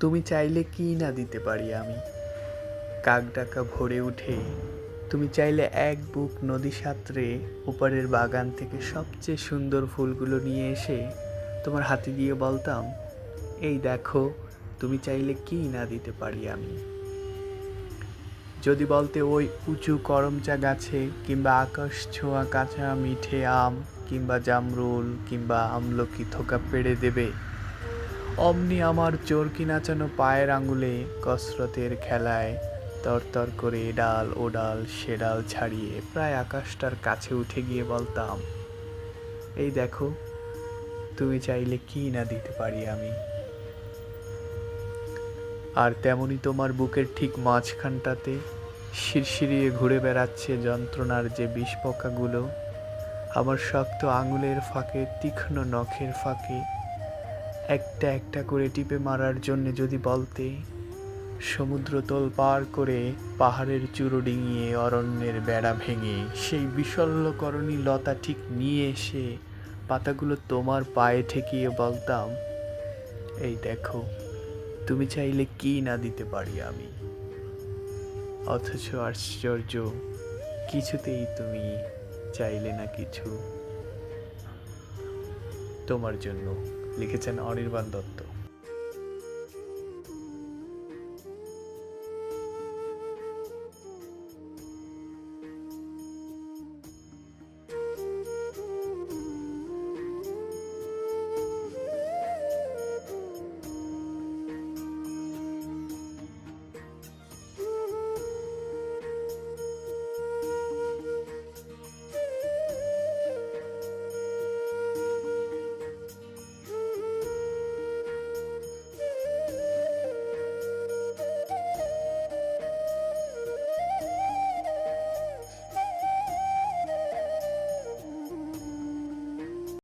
তুমি চাইলে কি না দিতে পারি আমি। কাক ডাকা ভোরে উঠে তুমি চাইলে এক বুক নদী সাঁতরে ওপারের বাগান থেকে সবচেয়ে সুন্দর ফুলগুলো নিয়ে এসে তোমার হাতে দিয়ে বলতাম, এই দেখো, তুমি চাইলে কি না দিতে পারি আমি। যদি বলতে ওই উঁচু করমচা গাছে কিংবা আকাশ ছোঁয়া কাঁচা মিঠে আম কিংবা জামরুল কিংবা আমলকি থোকা পেড়ে দেবে, অমনি আমার চরকি নাচানো পায়ের আঙুলে কসরতের খেলায় তরতর করে এ ডাল ও ডাল সে ডাল ছাড়িয়ে প্রায় আকাশটার কাছে উঠে গিয়ে বলতাম, এই দেখো, তুমি চাইলে কি না দিতে পারি আমি। আর তেমনি তোমার বুকের ঠিক মাঝখানটাতে শিরশিরিয়ে ঘুরে বেড়াচ্ছে যন্ত্রণার যে বিষপোকাগুলো, আমার শক্ত আঙুলের ফাঁকে তীক্ষ্ণ নখের ফাঁকে একটা একটা করে টিপে মারার জন্য যদি বলতে, সমুদ্রতল পার করে পাহাড়ের চূড়ো ডিঙিয়ে অরণ্যের বেড়া ভেঙে সেই বিশল্যকরণী লতা ঠিক নিয়ে এসে পাতাগুলো তোমার পায়ে ঠেকিয়ে বলতাম, এই দেখো, তুমি চাইলে কি না দিতে পারি আমি। অথচ আশ্চর্য, কিছুতেই তুমি চাইলে না কিছু। তোমার জন্য লিখেছেন অনির্বাণ দত্ত।